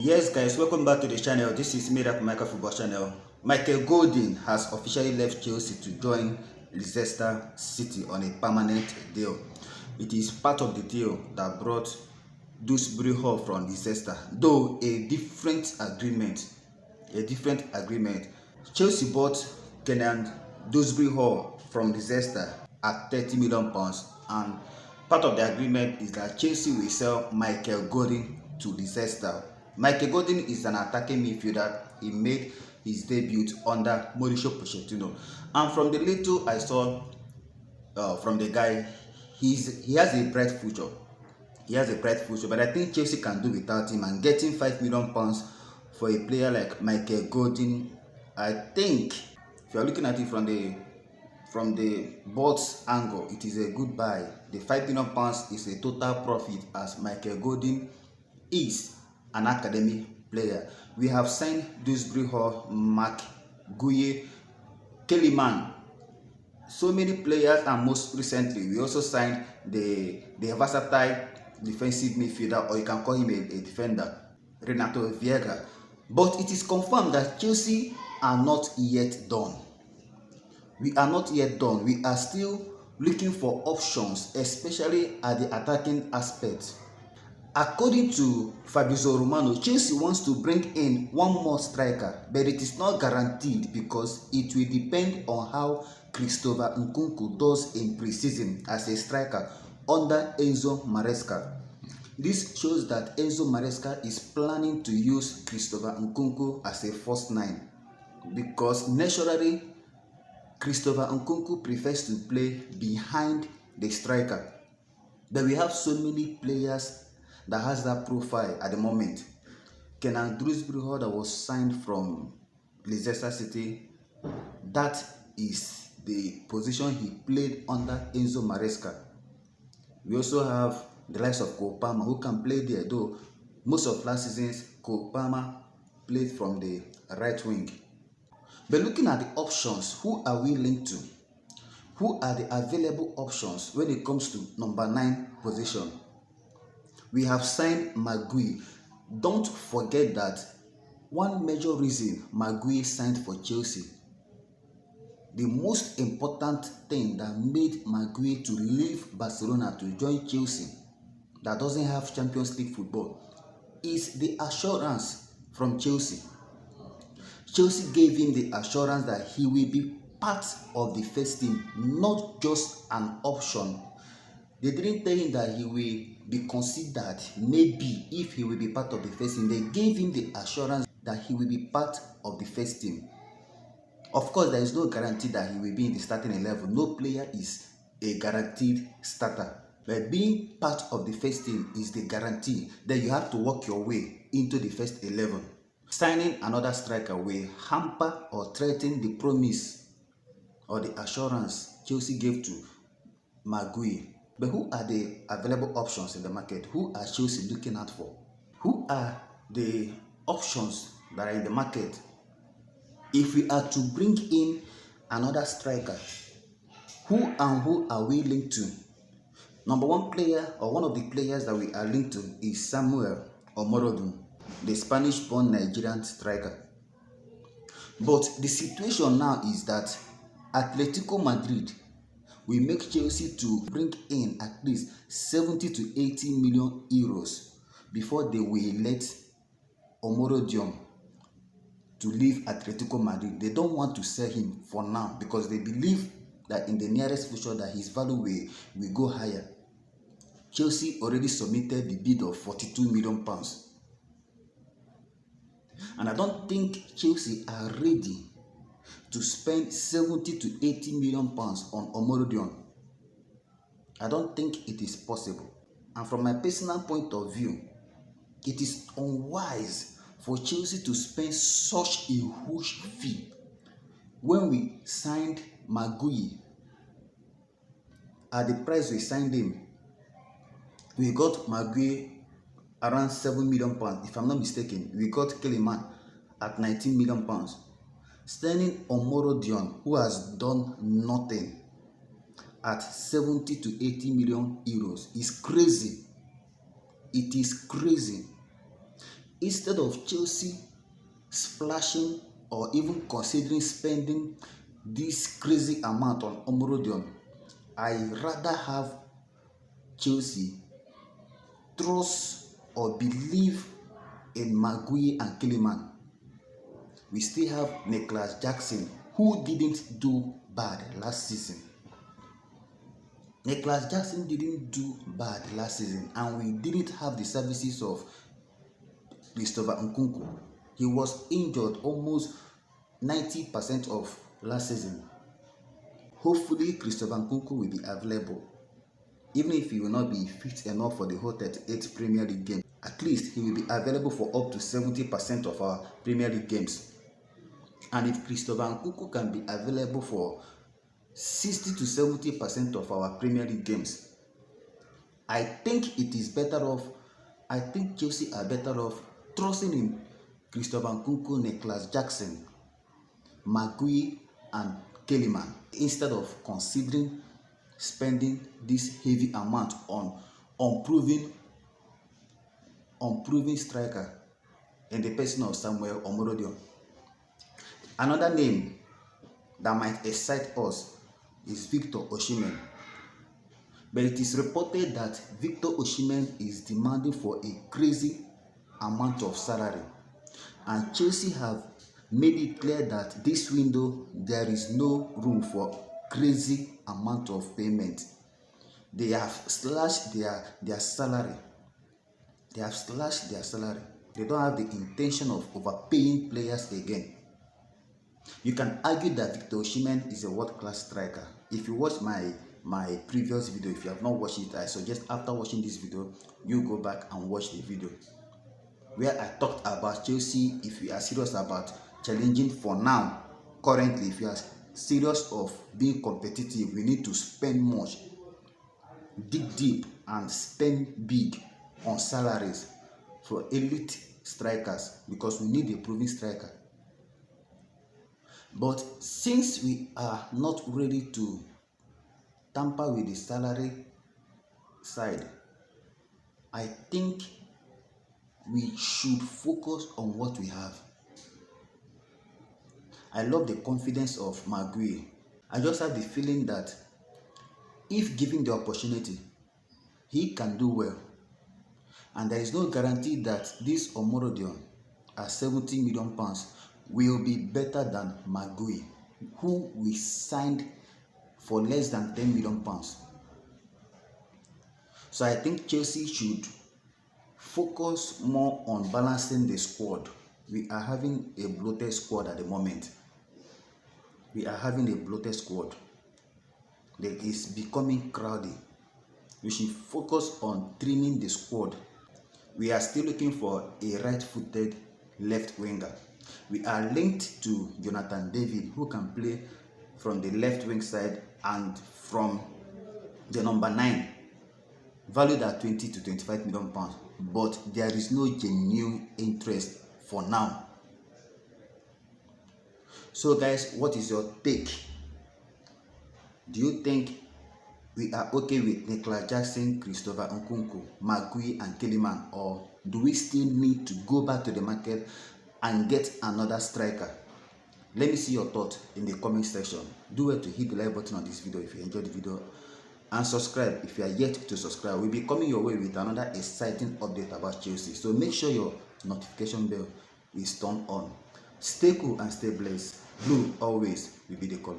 Yes guys, welcome back to the channel. This is Miracle Michael Football Channel. Michael Golden has officially left Chelsea to join Leicester City on a permanent deal. It is part of the deal that brought Dewsbury Hall from Leicester, though a different agreement. Chelsea bought Kenan Dewsbury Hall from Leicester at £30 million, and part of the agreement is that Chelsea will sell Michael Golden to Leicester. Michael Golden is an attacking midfielder. He made his debut under Mauricio Pochettino, and from the little I saw from the guy, he has a bright future. But I think Chelsea can do without him, and getting £5 million for a player like Michael Golden, I think if you are looking at it from the board's angle, it is a good buy. The £5 million is a total profit, as Michael Golden is an academy player. We have signed Dewsbury Hall, Marc, Guiu, Kellyman, so many players, and most recently we also signed the versatile defensive midfielder, or you can call him a defender, Renato Veiga. But it is confirmed that Chelsea are not yet done. We are not yet done. We are still looking for options, especially at the attacking aspect. According to Fabrizio Romano, Chelsea wants to bring in one more striker, but it is not guaranteed because it will depend on how CHRISTOPHER NKUNKU does in pre-season as a striker under Enzo Maresca. This shows that Enzo Maresca is planning to use CHRISTOPHER NKUNKU as a first nine, because naturally CHRISTOPHER NKUNKU prefers to play behind the striker. But we have so many players that has that profile at the moment. Kenan Dewsbury Hall, that was signed from Leicester City, that is the position he played under Enzo Maresca. We also have the likes of Cole Palmer, who can play there, though most of last season's Cole Palmer played from the right wing. But looking at the options, who are we linked to? Who are the available options when it comes to number 9 position? We have signed Guiu. Don't forget that one major reason Guiu signed for Chelsea, the most important thing that made Guiu to leave Barcelona to join Chelsea, that doesn't have Champions League football, is the assurance from Chelsea. Chelsea gave him the assurance that he will be part of the first team, not just an option. They didn't tell him that he will be considered maybe if he will be part of the first team. They gave him the assurance that he will be part of the first team. Of course, there is no guarantee that he will be in the starting 11. No player is a guaranteed starter. But being part of the first team is the guarantee that you have to work your way into the first 11. Signing another striker will hamper or threaten the promise or the assurance Chelsea gave to Guiu. But who are the available options in the market? Who are Chelsea looking out for? Who are the options that are in the market? If we are to bring in another striker, who are we linked to? Number one player, or one of the players that we are linked to, is Samuel Omorodion, the Spanish-born Nigerian striker. But the situation now is that Atletico Madrid will make Chelsea to bring in at least 70 to 80 million euros before they will let Omorodion to leave Atletico Madrid. They don't want to sell him for now because they believe that in the nearest future that his value will go higher. Chelsea already submitted the bid of £42 million. And I don't think Chelsea are ready to spend 70 to 80 million pounds on Omorodion. I don't think it is possible. And from my personal point of view, it is unwise for Chelsea to spend such a huge fee. When we signed Guiu, at the price we signed him, we got Guiu around £7 million, if I'm not mistaken. We got Kellyman at £19 million. Signing Omorodion, who has done nothing, at 70 to 80 million euros is crazy. It is crazy. Instead of Chelsea splashing or even considering spending this crazy amount on Omorodion, I rather have Chelsea trust or believe in Guiu and Kiliman. We still have Nicholas Jackson, who didn't do bad last season. Nicholas Jackson didn't do bad last season, and we didn't have the services of CHRISTOPHER NKUNKU. He was injured almost 90% of last season. Hopefully, CHRISTOPHER NKUNKU will be available. Even if he will not be fit enough for the whole 38 Premier League game, at least he will be available for up to 70% of our Premier League games. And if CHRISTOPHER NKUNKU can be available for 60 to 70% of our Premier League games, I think it is better off. I think Chelsea are better off trusting in CHRISTOPHER NKUNKU, Nicholas Jackson, Guiu, and Kiliman instead of considering spending this heavy amount on unproven striker in the person of Samuel Omorodion. Another name that might excite us is Victor Osimhen. But it is reported that Victor Osimhen is demanding for a crazy amount of salary. And Chelsea have made it clear that this window there is no room for crazy amount of payment. They have slashed their salary. They have slashed their salary. They don't have the intention of overpaying players again. You can argue that Victor Osimhen is a world-class striker. If you watch my previous video, if you have not watched it, I suggest after watching this video, you go back and watch the video where I talked about Chelsea. If you are serious about challenging for now, currently, if you are serious of being competitive, we need to spend much, dig deep, and spend big on salaries for elite strikers, because we need a proven striker. But since we are not ready to tamper with the salary side, I think we should focus on what we have. I love the confidence of Guiu. I just have the feeling that if given the opportunity, he can do well. And there is no guarantee that this Omorodion at £70 million will be better than Guiu, who we signed for less than £10 million. So I think Chelsea should focus more on balancing the squad. We are having a bloated squad at the moment. We are having a bloated squad that is becoming crowded. We should focus on trimming the squad. We are still looking for a right-footed left winger. We are linked to Jonathan David, who can play from the left wing side and from the number 9, valued at 20 to 25 million pounds. But there is no genuine interest for now. So guys, what is your take? Do you think we are okay with Nicholas Jackson, CHRISTOPHER NKUNKU, Guiu, and Kiliman, or do we still need to go back to the market and get another striker? Let me see your thoughts in the comment section. Do well to hit the like button on this video if you enjoyed the video, and subscribe if you are yet to subscribe. We'll be coming your way with another exciting update about Chelsea, so make sure your notification bell is turned on. Stay cool and stay blessed. Blue always will be the color.